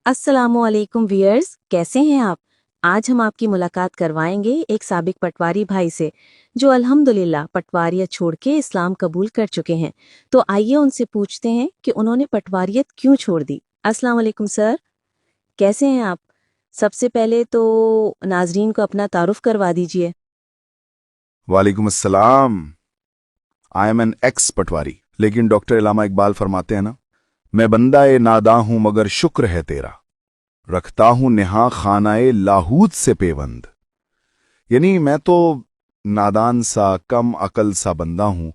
अस्सलामुअलैकुम व्यूअर्स, कैसे हैं आप। आज हम आपकी मुलाकात करवाएंगे एक साबिक पटवारी भाई से जो अल्हम्दुलिल्लाह पटवारियत छोड़ के इस्लाम कबूल कर चुके हैं। तो आइए उनसे पूछते हैं कि उन्होंने पटवारियत क्यों छोड़ दी। अस्सलाम वालेकुम सर, कैसे हैं आप। सबसे पहले तो नाजरीन को अपना तारुफ करवा दीजिए। वालेकुम अस्सलाम। आई एम एन एक्स पटवारी, लेकिन डॉक्टर इलामा इकबाल फरमाते हैं ना, मैं बंदा-ए नादा हूं मगर शुक्र है तेरा, रखता हूं नेहा खानाए लाहूत से पेवंद। यानी मैं तो नादान सा, कम अकल सा बंदा हूं,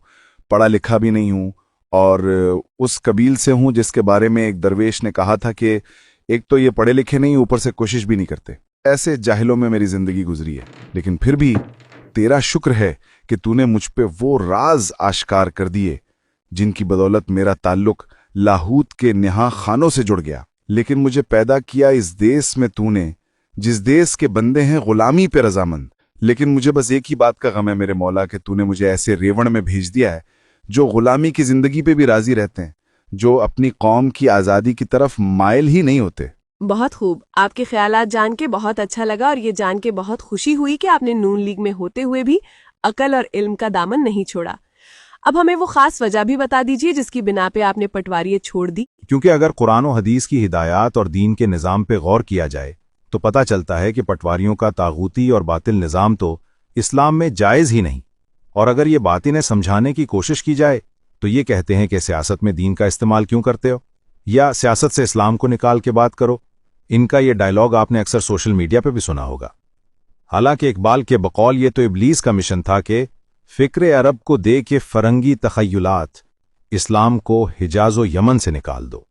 पढ़ा लिखा भी नहीं हूं, और उस कबील से हूं जिसके बारे में एक दरवेश ने कहा था कि एक तो ये पढ़े लिखे नहीं, ऊपर से कोशिश भी नहीं करते। ऐसे जाहिलों में मेरी जिंदगी गुजरी है, लेकिन फिर भी तेरा शुक्र है कि तूने मुझ पे वो राज आश्कार कर दिए जिनकी बदौलत मेरा ताल्लुक लाहूत के नेहा खानों से जुड़ गया। लेकिन मुझे पैदा किया इस देश में तूने जिस देश के बंदे हैं गुलामी पे रजामंद। लेकिन मुझे बस एक ही बात का गम है मेरे मौला कि तूने मुझे ऐसे रेवण में भेज दिया है जो गुलामी की जिंदगी पे भी राजी रहते हैं, जो अपनी कौम की आज़ादी की तरफ माइल ही नहीं होते। बहुत खूब, आपके ख्यालात जान के बहुत अच्छा लगा और ये जान के बहुत खुशी हुई कि आपने नून लीग में होते हुए भी अकल और इल्म का दामन नहीं छोड़ा। अब हमें वो खास वजह भी बता दीजिए जिसकी बिना पे आपने पटवारियत छोड़ दी। क्योंकि अगर कुरान और हदीस की हिदायत और दीन के निज़ाम पे गौर किया जाए तो पता चलता है कि पटवारियों का तागूती और बातिल निज़ाम तो इस्लाम में जायज़ ही नहीं। और अगर ये बात इन्हें समझाने की कोशिश की जाए तो ये कहते हैं कि सियासत में दीन का इस्तेमाल क्यों करते हो, या सियासत से इस्लाम को निकाल के बात करो। इनका ये डायलॉग आपने अक्सर सोशल मीडिया पे भी सुना होगा। हालांकि इकबाल के बकौल ये तो इब्लीस का मिशन था कि फ़िक्र अरब को दे के फरंगी तखय्युलात, इस्लाम को हिजाज व यमन से निकाल दो।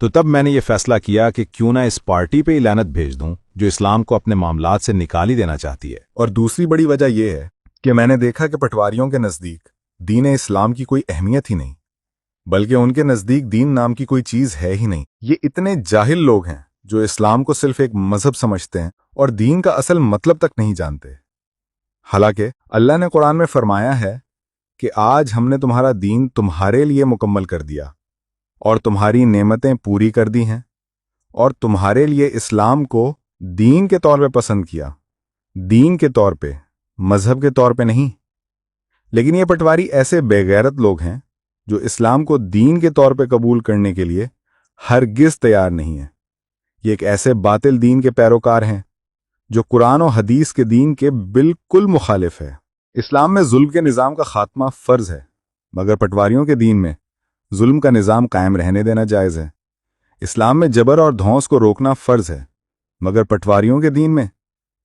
तो तब मैंने ये फैसला किया कि क्यों ना इस पार्टी पे ही लानत भेज दूं जो इस्लाम को अपने मामलात से निकाल ही देना चाहती है। और दूसरी बड़ी वजह यह है कि मैंने देखा कि पटवारियों के नज़दीक दीन इस्लाम की कोई अहमियत ही नहीं, बल्कि उनके नज़दीक दीन नाम की कोई चीज़ है ही नहीं। ये इतने जाहिल लोग हैं जो इस्लाम को सिर्फ एक मजहब समझते हैं और दीन का असल मतलब तक नहीं जानते। हालांकि अल्लाह ने कुरान में फरमाया है कि आज हमने तुम्हारा दीन तुम्हारे लिए मुकम्मल कर दिया और तुम्हारी नेमतें पूरी कर दी हैं, और तुम्हारे लिए इस्लाम को दीन के तौर पे पसंद किया, दीन के तौर पे, मजहब के तौर पे नहीं। लेकिन ये पटवारी ऐसे बेगैरत लोग हैं जो इस्लाम को दीन के तौर पे कबूल करने के लिए हरगिज तैयार नहीं है। ये एक ऐसे बातिल दीन के पैरोकार हैं जो कुरान और हदीस के दीन के बिल्कुल मुखालिफ है। इस्लाम में जुल्म के निज़ाम का खात्मा फ़र्ज है, मगर पटवारियों के दीन में जुल्म का निज़ाम कायम रहने देना जायज़ है। इस्लाम में जबर और धौंस को रोकना फ़र्ज है, मगर पटवारियों के दीन में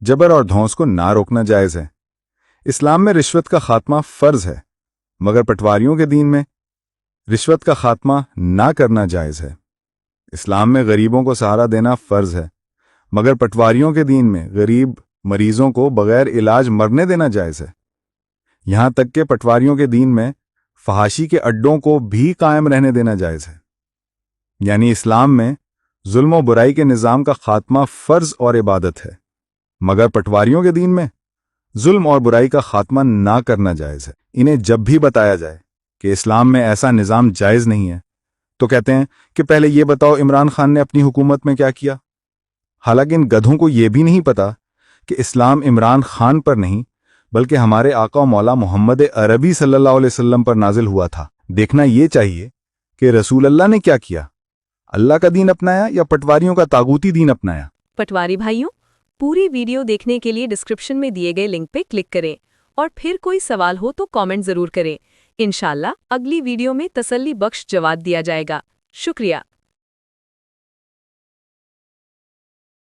जबर और धौंस को ना रोकना जायज़ है। इस्लाम में रिश्वत का खात्मा फ़र्ज है, मगर पटवारियों के दीन में रिश्वत का खात्मा ना करना जायज़ है। इस्लाम में गरीबों को सहारा देना फ़र्ज है, मगर पटवारियों के दीन में गरीब मरीजों को बगैर इलाज मरने देना जायज़ है। यहां तक कि पटवारियों के दीन में फहाशी के अड्डों को भी कायम रहने देना जायज़ है। यानी इस्लाम में जुल्म और बुराई के निज़ाम का खात्मा फ़र्ज और इबादत है, मगर पटवारियों के दीन में जुल्म और बुराई का खात्मा ना करना जायज़ है। इन्हें जब भी बताया जाए कि इस्लाम में ऐसा निज़ाम जायज़ नहीं है तो कहते हैं कि पहले ये बताओ इमरान खान ने अपनी हुकूमत में क्या किया। हालांकि इन गधों को यह भी नहीं पता कि इस्लाम इमरान खान पर नहीं बल्कि हमारे आका और मौला मोहम्मद अरबी सल्लल्लाहु अलैहि वसल्लम पर नाजिल हुआ था। देखना ये चाहिए कि रसूल अल्लाह ने क्या किया, अल्लाह का दीन अपनाया या पटवारियों का तागूती दीन अपनाया। पटवारी भाइयों, पूरी वीडियो देखने के लिए डिस्क्रिप्शन में दिए गए लिंक पे क्लिक करें और फिर कोई सवाल हो तो कमेंट जरूर करें। इंशाल्लाह अगली वीडियो में तसल्ली बख्श जवाब दिया जाएगा। शुक्रिया।